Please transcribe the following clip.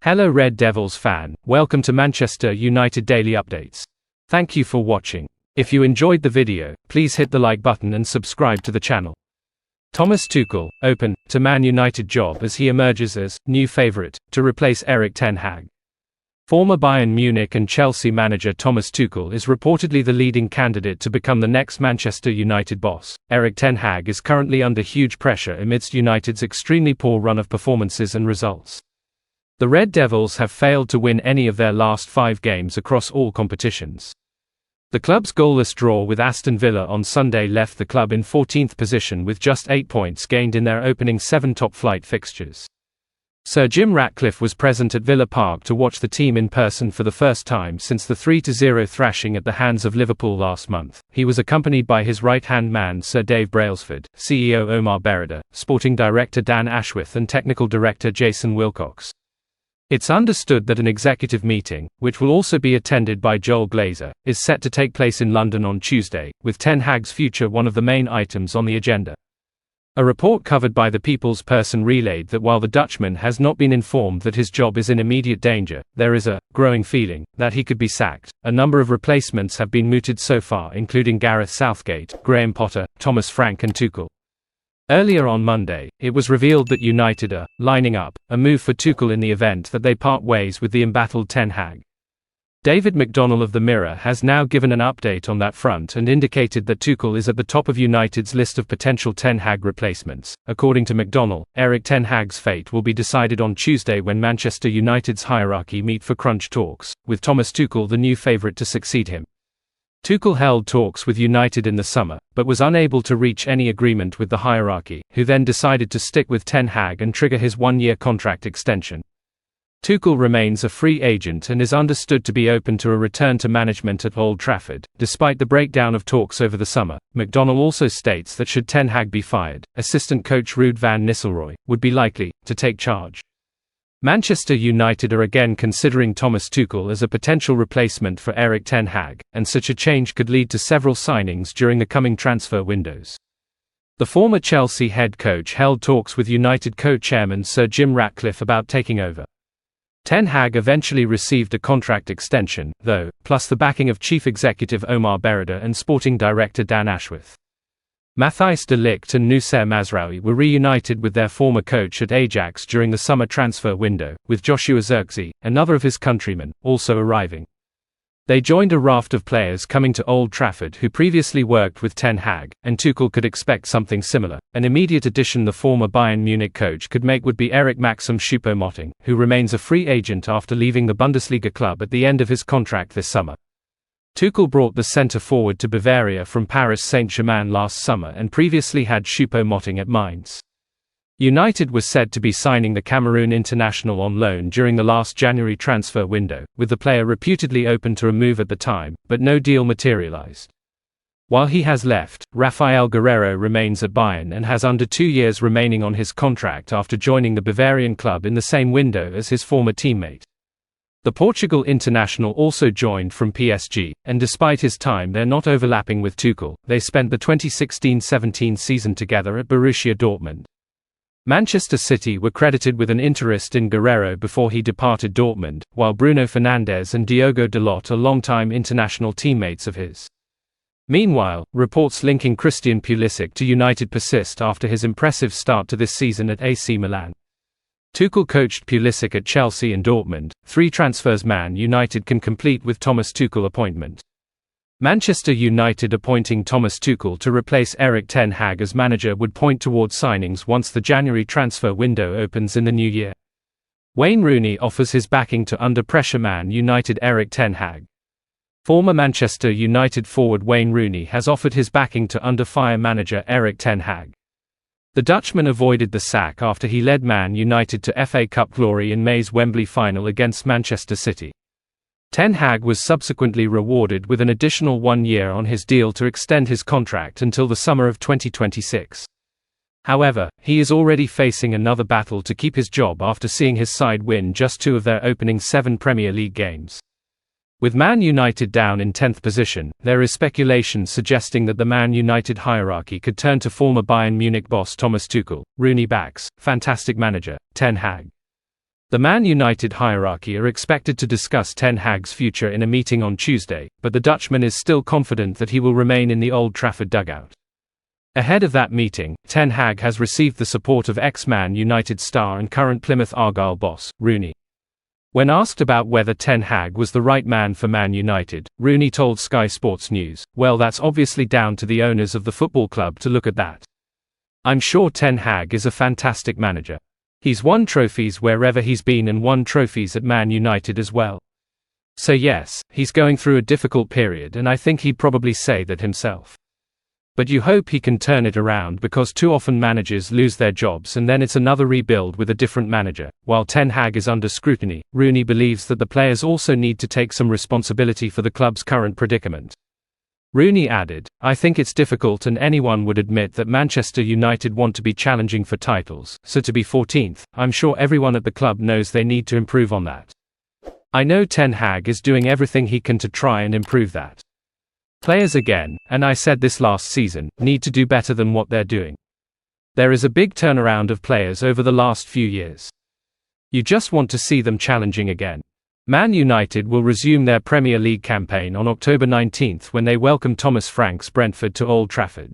Hello Red Devils fan, welcome to Manchester United Daily Updates. Thank you for watching. If you enjoyed the video, please hit the like button and subscribe to the channel. Thomas Tuchel, open to Man United job as he emerges as new favourite to replace Erik ten Hag. Former Bayern Munich and Chelsea manager Thomas Tuchel is reportedly the leading candidate to become the next Manchester United boss. Erik ten Hag is currently under huge pressure amidst United's extremely poor run of performances and results. The Red Devils have failed to win any of their last 5 games across all competitions. The club's goalless draw with Aston Villa on Sunday left the club in 14th position with just 8 points gained in their opening 7 top-flight fixtures. Sir Jim Ratcliffe was present at Villa Park to watch the team in person for the first time since the 3-0 thrashing at the hands of Liverpool last month. He was accompanied by his right-hand man Sir Dave Brailsford, CEO Omar Berrada, sporting director Dan Ashworth and technical director Jason Wilcox. It's understood that an executive meeting, which will also be attended by Joel Glazer, is set to take place in London on Tuesday, with ten Hag's future one of the main items on the agenda. A report covered by the People's Person relayed that while the Dutchman has not been informed that his job is in immediate danger, there is a growing feeling that he could be sacked. A number of replacements have been mooted so far, including Gareth Southgate, Graham Potter, Thomas Frank and Tuchel. Earlier on Monday, it was revealed that United are lining up a move for Tuchel in the event that they part ways with the embattled ten Hag. David McDonnell of the Mirror has now given an update on that front and indicated that Tuchel is at the top of United's list of potential ten Hag replacements. According to McDonnell, Erik ten Hag's fate will be decided on Tuesday when Manchester United's hierarchy meet for crunch talks, with Thomas Tuchel the new favourite to succeed him. Tuchel held talks with United in the summer, but was unable to reach any agreement with the hierarchy, who then decided to stick with ten Hag and trigger his 1-year contract extension. Tuchel remains a free agent and is understood to be open to a return to management at Old Trafford, despite the breakdown of talks over the summer. McDonnell also states that should ten Hag be fired, assistant coach Ruud van Nistelrooy would be likely to take charge. Manchester United are again considering Thomas Tuchel as a potential replacement for Erik ten Hag, and such a change could lead to several signings during the coming transfer windows. The former Chelsea head coach held talks with United co-chairman Sir Jim Ratcliffe about taking over. Ten Hag eventually received a contract extension, though, plus the backing of chief executive Omar Berrada and sporting director Dan Ashworth. Matthijs de Ligt and Noussair Mazraoui were reunited with their former coach at Ajax during the summer transfer window, with Joshua Zirkzee, another of his countrymen, also arriving. They joined a raft of players coming to Old Trafford who previously worked with ten Hag, and Tuchel could expect something similar. An immediate addition the former Bayern Munich coach could make would be Erik Maxim Choupo-Moting, who remains a free agent after leaving the Bundesliga club at the end of his contract this summer. Tuchel brought the centre-forward to Bavaria from Paris Saint-Germain last summer and previously had Choupo-Moting at Mainz. United was said to be signing the Cameroon international on loan during the last January transfer window, with the player reputedly open to a move at the time, but no deal materialised. While he has left, Rafael Guerreiro remains at Bayern and has under 2 years remaining on his contract after joining the Bavarian club in the same window as his former teammate. The Portugal international also joined from PSG, and despite his time there not overlapping with Tuchel, they spent the 2016-17 season together at Borussia Dortmund. Manchester City were credited with an interest in Guerreiro before he departed Dortmund, while Bruno Fernandes and Diogo Dalot are longtime international teammates of his. Meanwhile, reports linking Christian Pulisic to United persist after his impressive start to this season at AC Milan. Tuchel coached Pulisic at Chelsea and Dortmund, 3 transfers Man United can complete with Thomas Tuchel appointment. Manchester United appointing Thomas Tuchel to replace Erik ten Hag as manager would point towards signings once the January transfer window opens in the new year. Wayne Rooney offers his backing to under-pressure Man United Erik ten Hag. Former Manchester United forward Wayne Rooney has offered his backing to under-fire manager Erik ten Hag. The Dutchman avoided the sack after he led Man United to FA Cup glory in May's Wembley final against Manchester City. Ten Hag was subsequently rewarded with an additional 1 year on his deal to extend his contract until the summer of 2026. However, he is already facing another battle to keep his job after seeing his side win just 2 of their opening 7 Premier League games. With Man United down in 10th position, there is speculation suggesting that the Man United hierarchy could turn to former Bayern Munich boss Thomas Tuchel. Rooney backs, fantastic manager, ten Hag. The Man United hierarchy are expected to discuss Ten Hag's future in a meeting on Tuesday, but the Dutchman is still confident that he will remain in the Old Trafford dugout. Ahead of that meeting, Ten Hag has received the support of ex-Man United star and current Plymouth Argyle boss, Rooney. When asked about whether Ten Hag was the right man for Man United, Rooney told Sky Sports News, "Well, that's obviously down to the owners of the football club to look at that. I'm sure Ten Hag is a fantastic manager. He's won trophies wherever he's been and won trophies at Man United as well. So yes, he's going through a difficult period and I think he'd probably say that himself. But you hope he can turn it around because too often managers lose their jobs and then it's another rebuild with a different manager." While Ten Hag is under scrutiny, Rooney believes that the players also need to take some responsibility for the club's current predicament. Rooney added, "I think it's difficult and anyone would admit that Manchester United want to be challenging for titles, so to be 14th, I'm sure everyone at the club knows they need to improve on that. I know Ten Hag is doing everything he can to try and improve that. Players again, and I said this last season, need to do better than what they're doing. There is a big turnaround of players over the last few years. You just want to see them challenging again." Man United will resume their Premier League campaign on October 19 when they welcome Thomas Frank's Brentford to Old Trafford.